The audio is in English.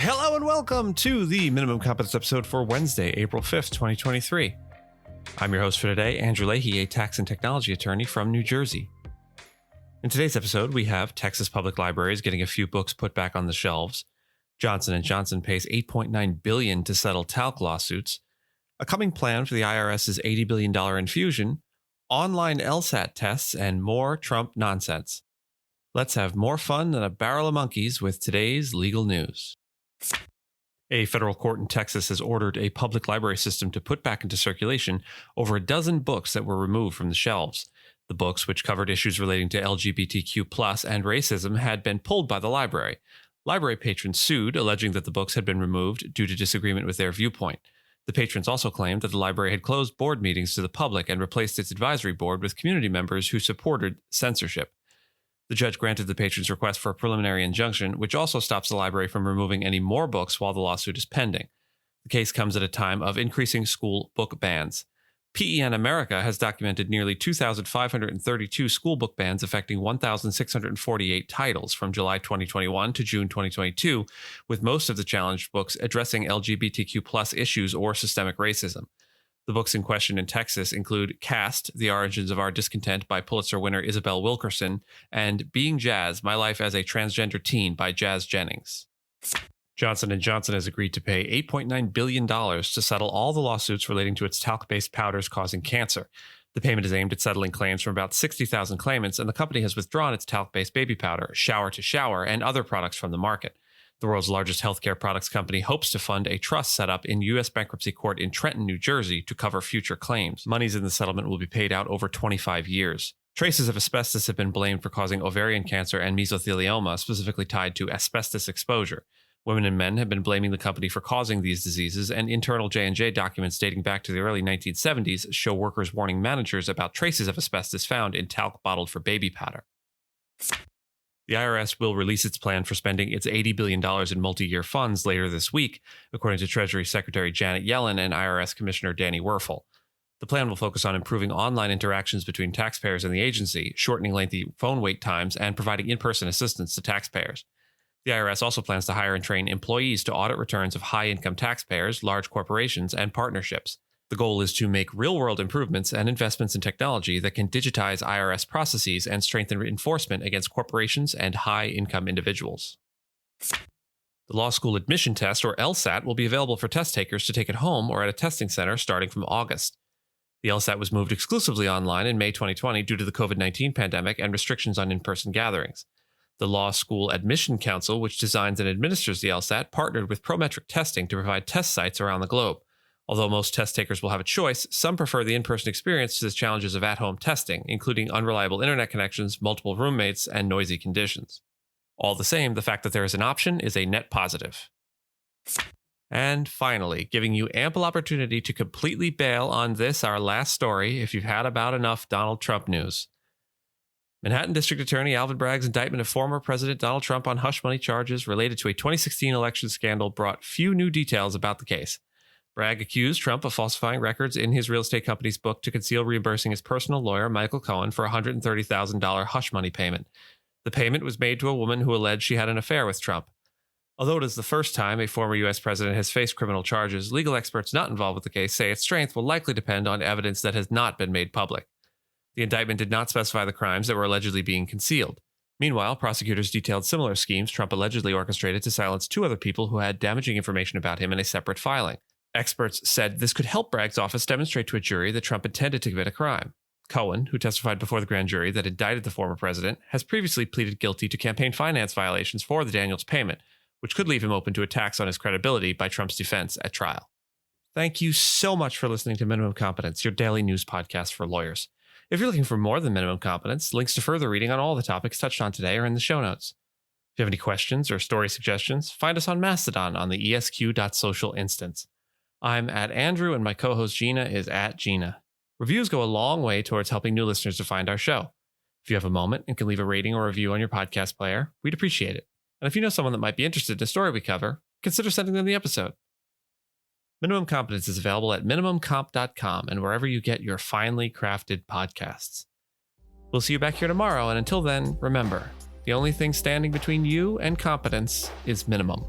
Hello and welcome to the Minimum Competence episode for Wednesday, April 5th, 2023. I'm your host for today, Andrew Leahy, a tax and technology attorney from New Jersey. In today's episode, we have Texas Public Libraries getting a few books put back on the shelves, Johnson & Johnson pays $8.9 billion to settle talc lawsuits, a coming plan for the IRS's $80 billion infusion, online LSAT tests, and more Trump nonsense. Let's have more fun than a barrel of monkeys with today's legal news. A federal court in Texas has ordered a public library system to put back into circulation over a dozen books that were removed from the shelves. The books, which covered issues relating to LGBTQ+ and racism, had been pulled by the library. Library patrons sued, alleging that the books had been removed due to disagreement with their viewpoint. The patrons also claimed that the library had closed board meetings to the public and replaced its advisory board with community members who supported censorship. The judge granted the patrons' request for a preliminary injunction, which also stops the library from removing any more books while the lawsuit is pending. The case comes at a time of increasing school book bans. PEN America has documented nearly 2,532 school book bans affecting 1,648 titles from July 2021 to June 2022, with most of the challenged books addressing LGBTQ+ issues or systemic racism. The books in question in Texas include Caste, The Origins of Our Discontent by Pulitzer winner Isabel Wilkerson, and Being Jazz, My Life as a Transgender Teen by Jazz Jennings. Johnson & Johnson has agreed to pay $8.9 billion to settle all the lawsuits relating to its talc-based powders causing cancer. The payment is aimed at settling claims from about 60,000 claimants, and the company has withdrawn its talc-based baby powder, Shower to Shower, and other products from the market. The world's largest healthcare products company hopes to fund a trust set up in U.S. bankruptcy court in Trenton, New Jersey, to cover future claims. Monies in the settlement will be paid out over 25 years. Traces of asbestos have been blamed for causing ovarian cancer and mesothelioma, specifically tied to asbestos exposure. Women and men have been blaming the company for causing these diseases, and internal J&J documents dating back to the early 1970s show workers warning managers about traces of asbestos found in talc bottled for baby powder. The IRS will release its plan for spending its $80 billion in multi-year funds later this week, according to Treasury Secretary Janet Yellen and IRS Commissioner Danny Werfel. The plan will focus on improving online interactions between taxpayers and the agency, shortening lengthy phone wait times, and providing in-person assistance to taxpayers. The IRS also plans to hire and train employees to audit returns of high-income taxpayers, large corporations, and partnerships. The goal is to make real-world improvements and investments in technology that can digitize IRS processes and strengthen enforcement against corporations and high-income individuals. The law school admission test, or LSAT, will be available for test takers to take at home or at a testing center starting from August. The LSAT was moved exclusively online in May 2020 due to the COVID-19 pandemic and restrictions on in-person gatherings. The Law School Admission Council, which designs and administers the LSAT, partnered with Prometric Testing to provide test sites around the globe. Although most test takers will have a choice, some prefer the in-person experience to the challenges of at-home testing, including unreliable internet connections, multiple roommates, and noisy conditions. All the same, the fact that there is an option is a net positive. And finally, giving you ample opportunity to completely bail on this, our last story, if you've had about enough Donald Trump news. Manhattan District Attorney Alvin Bragg's indictment of former President Donald Trump on hush money charges related to a 2016 election scandal brought few new details about the case. Bragg accused Trump of falsifying records in his real estate company's book to conceal reimbursing his personal lawyer, Michael Cohen, for a $130,000 hush money payment. The payment was made to a woman who alleged she had an affair with Trump. Although it is the first time a former U.S. president has faced criminal charges, legal experts not involved with the case say its strength will likely depend on evidence that has not been made public. The indictment did not specify the crimes that were allegedly being concealed. Meanwhile, prosecutors detailed similar schemes Trump allegedly orchestrated to silence two other people who had damaging information about him in a separate filing. Experts said this could help Bragg's office demonstrate to a jury that Trump intended to commit a crime. Cohen, who testified before the grand jury that indicted the former president, has previously pleaded guilty to campaign finance violations for the Daniels payment, which could leave him open to attacks on his credibility by Trump's defense at trial. Thank you so much for listening to Minimum Competence, your daily news podcast for lawyers. If you're looking for more than Minimum Competence, links to further reading on all the topics touched on today are in the show notes. If you have any questions or story suggestions, find us on Mastodon on the esq.social instance. I'm at Andrew, and my co-host Gina is at Gina. Reviews go a long way towards helping new listeners to find our show. If you have a moment and can leave a rating or review on your podcast player, we'd appreciate it. And if you know someone that might be interested in a story we cover, consider sending them the episode. Minimum Competence is available at minimumcomp.com and wherever you get your finely crafted podcasts. We'll see you back here tomorrow, and until then, remember, the only thing standing between you and competence is minimum.